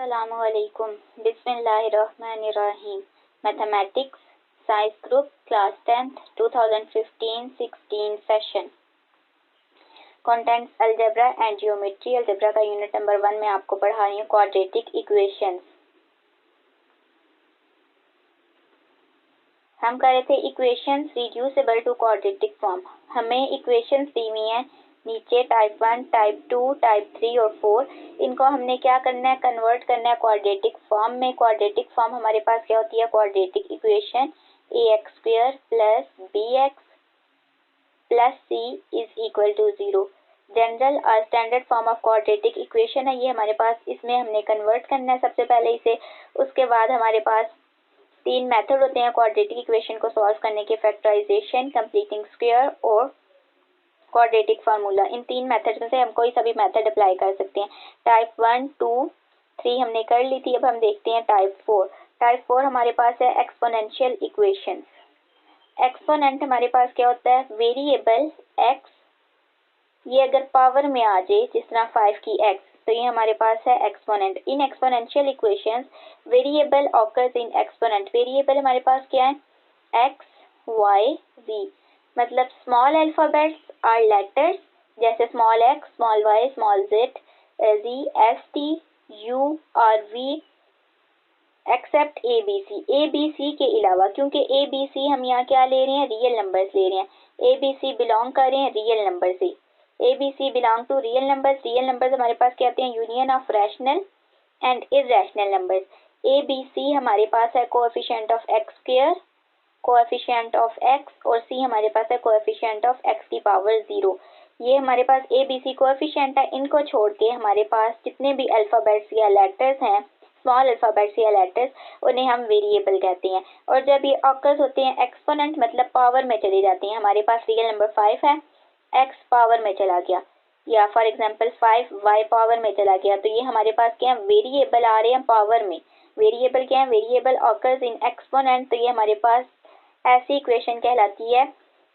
अस्सलामुअलैकुम बिस्मिल्लाहिर्रहमानिर्रहीम। Mathematics science group class 10th 2015-16 session contents algebra and geometry. Algebra का unit number 1 में आपको पढ़ा रही हूँ क्वाड्रेटिक इक्वेशंस। हम कर रहे थे equations reducible to quadratic form. हमें इक्वेशंस दी हुई हैं नीचे टाइप 1, टाइप 2, टाइप 3 और 4। इनको हमने क्या करना है, कन्वर्ट करना है क्वाड्रेटिक फॉर्म में। क्वाड्रेटिक फॉर्म हमारे पास क्या होती है, quadratic equation ax² + bx + c = 0। General और standard form of quadratic equation है ये हमारे पास। इसमें हमने कन्वर्ट करना है सबसे पहले इसे। उसके बाद हमारे पास 3 मेथड होते हैं क्वाड्रेटिक इक्वेशन को सॉल्व करने के, फैक्टराइजेशन, कंप्लीटिंग स्क्वायर और क्वाड्रेटिक फार्मूला। इन 3 मेथड में से हम कोई सा भी मेथड अप्लाई कर सकते हैं। टाइप 1, 2, 3 हमने कर ली थी। अब हम देखते हैं टाइप 4। टाइप 4 हमारे पास है एक्सपोनेंशियल इक्वेशन। एक्सपोनेंट हमारे पास क्या होता है, वेरिएबल x, ये अगर पावर में आ जाए जिस तरह 5 की x, तो ये हमारे पास है exponent. In exponential equations variable occurs in exponent. Variable हमारे पास क्या है, x, y, z। मतलब स्मॉल अल्फाबेट्स आर लेटर्स जैसे small x, small y, small z, z, s, t, u और v except a b c के अलावा, क्योंकि a b c हम यहाँ क्या ले रहे हैं, रियल नंबर्स ले रहे हैं। a b c बिलोंग कर रहे हैं रियल नंबर से। a b c belong to real numbers. Real numbers हमारे पास क्या आते हैं, union of rational and irrational numbers. a b c हमारे पास है coefficient of x², coefficient of x, और c हमारे पास है कोएफिशिएंट ऑफ x⁻0। ये हमारे पास a b c कोएफिशिएंट है। इनको छोड़ के हमारे पास जितने भी अल्फाबेट्स या लेटर्स हैं, स्मॉल अल्फाबेट्स या लेटर्स, उन्हें हम वेरिएबल कहते हैं। और जब ये ऑकर्स होते हैं एक्सपोनेंट, मतलब पावर में चले जाते हैं। हमारे पास रियल नंबर 5 है, x पावर में चला गया, या फॉर एग्जांपल 5 y पावर में चला गया, तो ये हमारे पास क्या है, वेरिएबल आ रहे हैं पावर में। वेरिएबल क्या है, वेरिएबल ऑकर्स इन एक्सपोनेंट। तो ये हमारे पास ऐसी इक्वेशन कहलाती है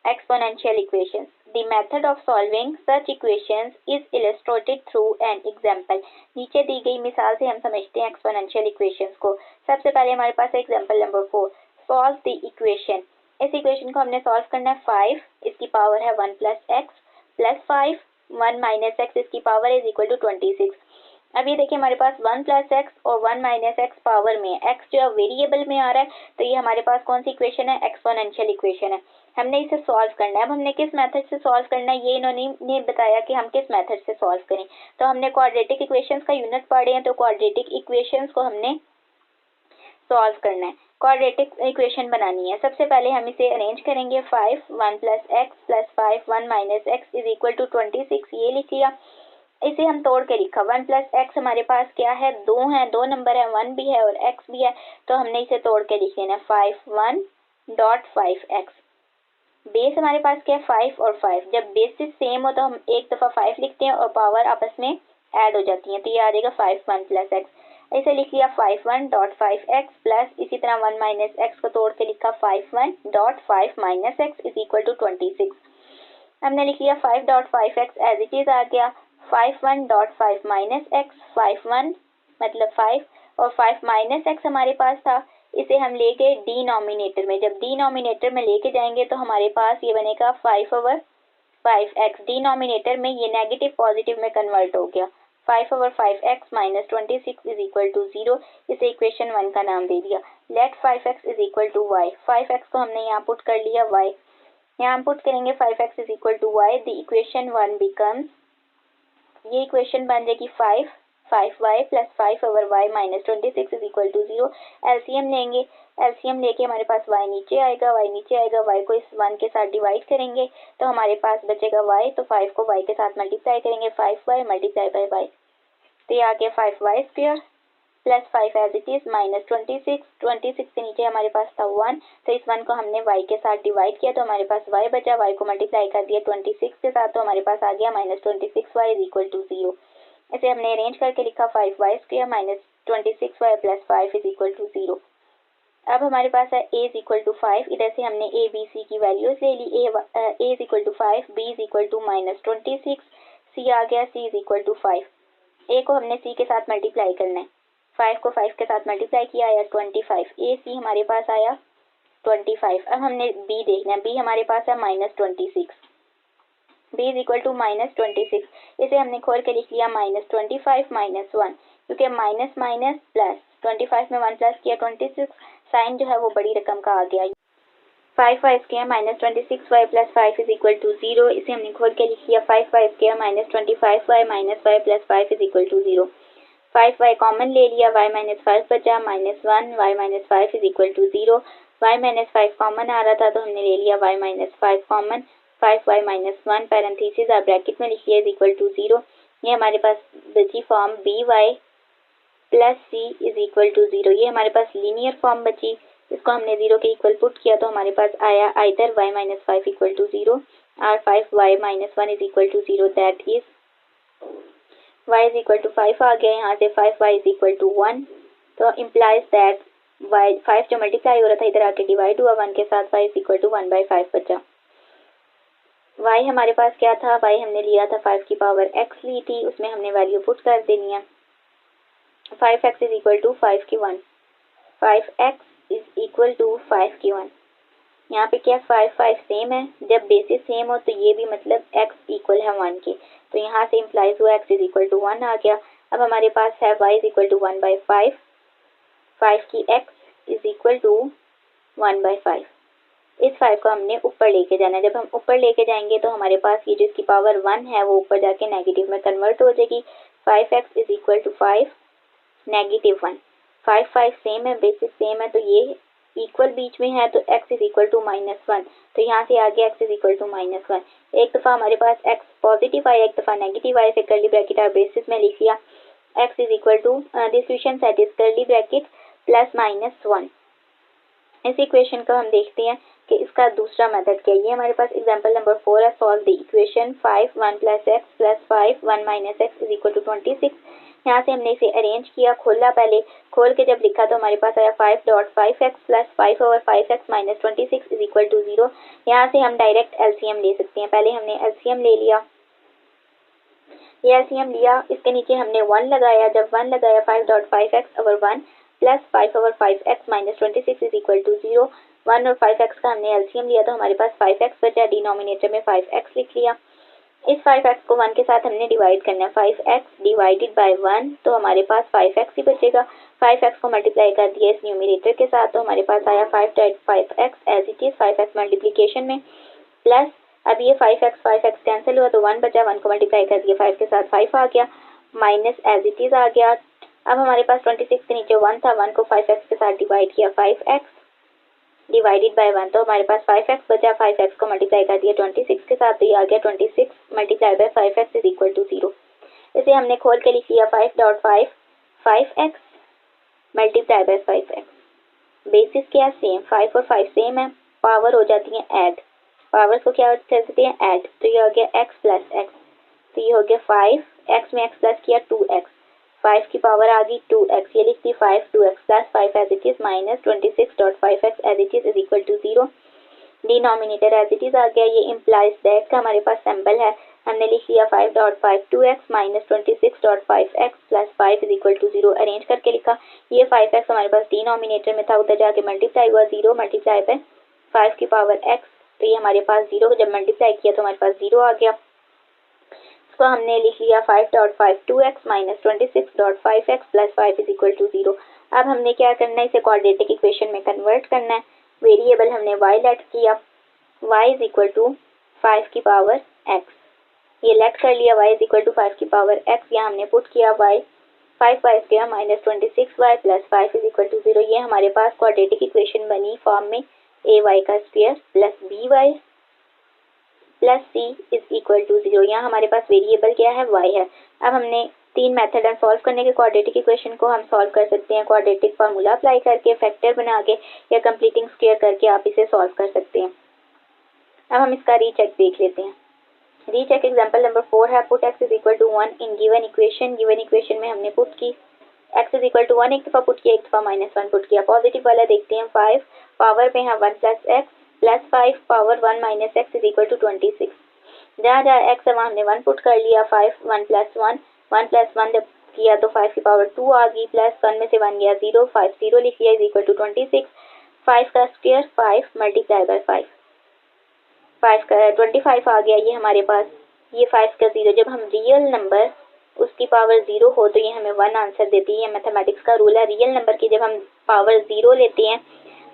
exponential equations. The method of solving such equations is illustrated through an example. नीचे दी गई मिसाल से हम समझते हैं एक्सपोनेंशियल इक्वेशंस को। सबसे पहले हमारे पास है example number 4, solve the equation. इस इक्वेशन को हमने सॉल्व करना है। 5 इसकी पावर है 1 + x + 5 1 - x इसकी पावर इज इक्वल टू 26। अब ये देखिए हमारे पास 1 + x और 1 - x पावर में है। x जो है वेरिएबल में आ रहा है, तो ये हमारे पास कौन सी इक्वेशन है, एक्सपोनेंशियल इक्वेशन है। हमने इसे सॉल्व करना है। अब हमने किस मेथड से सॉल्व करना है, ये इन्होंने बताया कि हम किस मेथड से सॉल्व करें। तो हमने क्वाड्रेटिक इक्वेशंस का यूनिट पढ़े हैं, तो क्वाड्रेटिक इक्वेशंस को हमने सॉल्व करना है, क्वाड्रेटिक इक्वेशन बनानी है। सबसे पहले हम इसे अरेंज करेंगे। 5 1 + x + 5 1 - x is equal to 26, ये लिख लिया। इसे हम तोड़ के लिखा। 1 + x हमारे पास क्या है, 2 है, 2 नंबर है, 1 भी है और x भी है, तो हमने इसे तोड़ के लिख लेना। 5 1.5x। बेस हमारे पास क्या है, 5 और 5। जब बेसिस सेम हो तो हम एक दफ़ा 5 लिखते हैं और पावर आपस में ऐड हो जाती है, तो ये आ जाएगा 5 1 + x। इसे लिख लिया 5 1.5x प्लस इसी तरह 1 - x को तोड़ के लिखा 5 1.5 - x इज इक्वल टू 26। हमने लिख लिया 5.5x एज इट इज आ गया। 5 1.5 - x, 5 1 मतलब 5 और 5 - x हमारे पास था। इसे हम ले गए डिनोमिनेटर में। जब डिनोमिनेटर में लेके जाएंगे तो हमारे पास ये बनेगा 5/5x। डिनोमिनेटर में ये नेगेटिव पॉजिटिव में कन्वर्ट हो गया। 5/5x - 26 is equal to 0। इसे इक्वेशन 1 का नाम दे दिया। Let 5x is equal to y। 5x को हमने यहाँ पुट कर लिया, y यहाँ हम पुट करेंगे। 5x is equal to y। The equation 1 becomes, ये इक्वेशन बन जाएगी 5y + 5/y - 26 is equal to 0। LCM लेंगे, एलसीएम लेके हमारे पास y नीचे आएगा, y नीचे आएगा, y को इस 1 के साथ डिवाइड करेंगे तो हमारे पास बचेगा y। तो 5 को y के साथ मल्टीप्लाई करेंगे, 5y × y। तो ये आ गया 5y² + 5 एज इट इज - 26। 26 के नीचे हमारे पास था 1, तो इस 1 को हमने y के साथ डिवाइड किया तो हमारे पास y बचा। y को मल्टीप्लाई कर दिया 26 के साथ, तो हमारे पास आ गया -26y इज इक्वल टू 0। इसे हमने अरेंज करके लिखा 5y² - 26y + 5 is equal to 0। अब हमारे पास है a इज इक्वल टू 5। इधर से हमने a b c की वैल्यूज ले ली। a is equal to 5, b is equal to -26, c आ गया, c is equal to 5। a को हमने c के साथ मल्टीप्लाई करना है। 5 को 5 के साथ मल्टीप्लाई किया आया 25। ए सी हमारे पास आया 25। अब हमने बी देखना है, बी हमारे पास है -26। B is equal to -26। इसे हमने खोल के लिख लिया -25 -1, क्योंकि माइनस माइनस प्लस 25 में 1 प्लस किया 26, साइन जो है वो बड़ी रकम का आ गया। 5 5 के -26y plus 5 is equal to 0। इसे हमने खोल के लिख लिया 5 5 के -25y minus y plus 5 is equal to 0। 5y common ले लिया, y माइनस 5 बचा, -1 y minus 5 is equal to 0। y minus 5 common आ रहा था तो हमने ले लिया y minus 5 common, 5y minus 1 parenthesis और ब्रैकेट में लिख लिया इज इक्वल टू 0। ये हमारे पास बची form by plus c is equal to 0। ये हमारे पास लीनियर फॉर्म बची, इसको हमने 0 के इक्वल पुट किया तो हमारे पास आया either y minus 5 equal to 0 और 5y minus 1 is equal to 0। That is y is equal to 5 आ गया, यहाँ से 5y इज इक्वल टू 1। तो इम्प्लाइज दैट y 5 जो मल्टीप्लाई हो रहा था इधर आके डिवाइड हुआ 1 के साथ, y इज इक्वल टू 1/5 बचा। y हमारे पास क्या था, y हमने लिया था 5 की पावर x ली थी, उसमें हमने वैल्यू पुट कर देनी है। 5x इज इक्वल टू 5 की 1, 5x इज इक्वल टू 5 की 1। यहाँ पे क्या 5 5 सेम है, जब बेसिस सेम हो तो ये भी मतलब x इक्वल है 1 के, तो यहाँ से इम्प्लाइज हुआ x इज इक्वल टू 1 आ गया। अब हमारे पास है y इज इक्वल टू 1/5, 5 की x इज इक्वल टू 1/5। इस 5 को हमने ऊपर लेके जाना है, जब हम ऊपर लेके जाएंगे तो हमारे पास ये जो इसकी पावर 1 है वो ऊपर जाके नेगेटिव में कन्वर्ट हो जाएगी। 5x is equal to 5 -1, 5 5 same है, बेसिस सेम है, तो ये इक्वल बीच में है तो x इज इक्वल टू -1, तो यहाँ से आगे x इज इक्वल टू -1। एक दफ़ा हमारे पास x पॉजिटिव आया, एक दफ़ा नेगेटिव आया, इसे कर्ली ब्रैकेट और बेसिस में लिख लिया। x is equal to this equation set is curly bracket +-1। इस इक्वेशन को हम देखते हैं कि इसका दूसरा मेथड क्या है। ये हमारे पास एग्जांपल नंबर 4 है। Solve the equation 5 1 + x + 5 1 - x is equal to 26। यहाँ से हमने इसे अरेंज किया, खोला, पहले खोल के जब लिखा तो हमारे पास आया 5.5x + 5/5x - 26 is equal to 0। यहाँ से हम डायरेक्ट एलसीएम ले सकते हैं। पहले हमने एलसीएम ले लिया, ये एलसीएम लिया, इसके नीचे हमने 1 लगाया, जब 1 लगाया 5.5x/1 + 5/5x - 26 is equal to 0। 1 और 5x का हमने एलसीएम लिया तो हमारे पास 5x बचा, डिनोमिनेटर में 5x लिख लिया। इस 5x को 1 के साथ हमने डिवाइड करना है, 5x डिवाइडेड बाय 1 तो हमारे पास 5x ही बचेगा। 5x को मल्टीप्लाई कर दिया इस न्यूमरेटर के साथ तो हमारे पास आया 5.5x as it is 5x multiplication में, प्लस अब ये 5x कैंसिल हुआ तो 1 बचा, 1 को मल्टीप्लाई कर दिया 5 के साथ 5 आ गया, माइनस एज इट इज आ गया। अब हमारे पास 26 के नीचे 1 था, 1 को 5x के साथ डिवाइड किया, 5x डिवाइडेड बाय 1 तो हमारे पास 5x बचा, 5x को मल्टीप्लाई कर दिया 26 के साथ तो ये आ गया 26 multiply by 5x is equal to 0। इसे हमने खोल के लिख लिया 5.5 5x multiply by 5x। Basis क्या सेम, 5 और 5 सेम है, पावर हो जाती है ऐड, पावर्स को क्या कर देते हैं ऐड, तो ये हो गया x + x, तो ये हो गया 5x में x प्लस किया 2x, 5 की पावर आ गई 2x, ये लिखती 5 2x + 5 as it is -26.5x as it is equal to 0। Denominator as it is आ गया। ये इम्प्लाइज दैट का हमारे पास सिंबल है, हमने लिख लिया 5.52x - 26.5x + 5 is equal to 0। Arrange करके लिखा, ये 5x हमारे पास डिनोमिनेटर में था, उधर जाके मल्टीप्लाई हुआ, 0 मल्टीप्लाई बाय 5 की पावर x, तो ये हमारे पास 0 जब मल्टीप्लाई किया तो हमारे पास 0 आ गया। इसको हमने लिख लिया 5.52x - 26.5x + 5 is equal to 0। अब हमने क्या करना है, इसे क्वाड्रेटिक इक्वेशन में कन्वर्ट करना है। वेरिएबल हमने y लेट किया, y इज इक्वल टू 5 की पावर x, ये लेट कर लिया y इज इक्वल टू 5 की पावर x, यहाँ हमने पुट किया y 5 5 किया -26y + 5 इज इक्वल टू 0। ये हमारे पास क्वाड्रेटिक इक्वेशन बनी फॉर्म में ay का square + by + c is equal to 0। यहाँ हमारे पास वेरिएबल क्या है, y है। अब हमने 3 मेथड है सॉल्व करने के क्वाड्रेटिक इक्वेशन को। हम सॉल्व कर सकते हैं क्वाड्रेटिक फार्मूला अप्लाई करके, फैक्टर बना के, या कंप्लीटिंग स्क्वायर करके आप इसे सॉल्व कर सकते हैं। अब हम इसका रीचेक देख लेते हैं। रीचेक एग्जांपल नंबर 4 है, put x is equal to 1 in given equation. Given equation में हमने पुट की x इज इक्वल टू 1 एक दफ़ा पुट किया, एक दफ़ा -1 पुट किया। पॉजिटिव वाला देखते हैं, 5 पावर में है 1 + x + 5 power 1 - x is equal to 26। जहाँ जहाँ x है वहाँ हमने 1 पुट कर लिया, 5 1 + 1 1 + 1 जब किया तो 5 की पावर 2 आ गई, प्लस 1 में से 1 गया 0, 5 0 लिख लिया इज इक्वल टू 26, 5 का स्क्वायर 5 मल्टीप्लाई बाय 5 का 25 आ गया ये हमारे पास। ये 5 का 0, जब हम रियल नंबर उसकी पावर 0 हो तो ये हमें 1 आंसर देती है। ये मैथमेटिक्स का रूल है, रियल नंबर की जब हम पावर 0 लेते हैं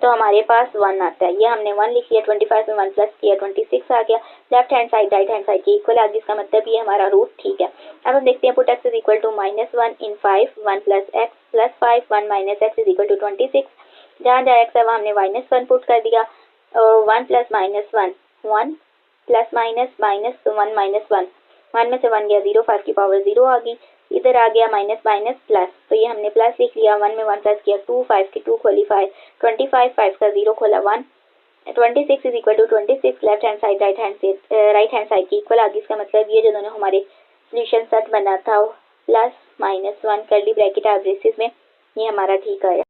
तो हमारे पास 1 आता है। ये हमने 1 लिख लिया, 25 में 1 प्लस किया 26 आ गया। Left hand side right hand side के इक्वल आ गई, इसका मतलब ये हमारा रूट ठीक है। अब हम देखते हैं put x is equal to -1 in 5, 1 plus x plus 5, 1 minus x is equal to 26। जहाँ जहाँ x है वहाँ हमने -1 पुट कर दिया, 1 plus minus 1 1 plus minus minus तो 1 माइनस 1, 1 में से 1 गया 0, 5 की पावर 0 आ गई। इधर आ गया माइनस माइनस प्लस, तो ये हमने प्लस लिख लिया, 1 में 1 प्लस किया 2, 5 की 2 खोली 5, 25, 5 का 0 खोला 1, 26 is equal to 26। Left hand side right hand side की इक्वल आ गई, इसका मतलब ये जो दोनों हमारे सोल्यूशन सेट बना था प्लस -1 कर्ली ब्रैकेट ब्रेसिस में, ये हमारा ठीक आया।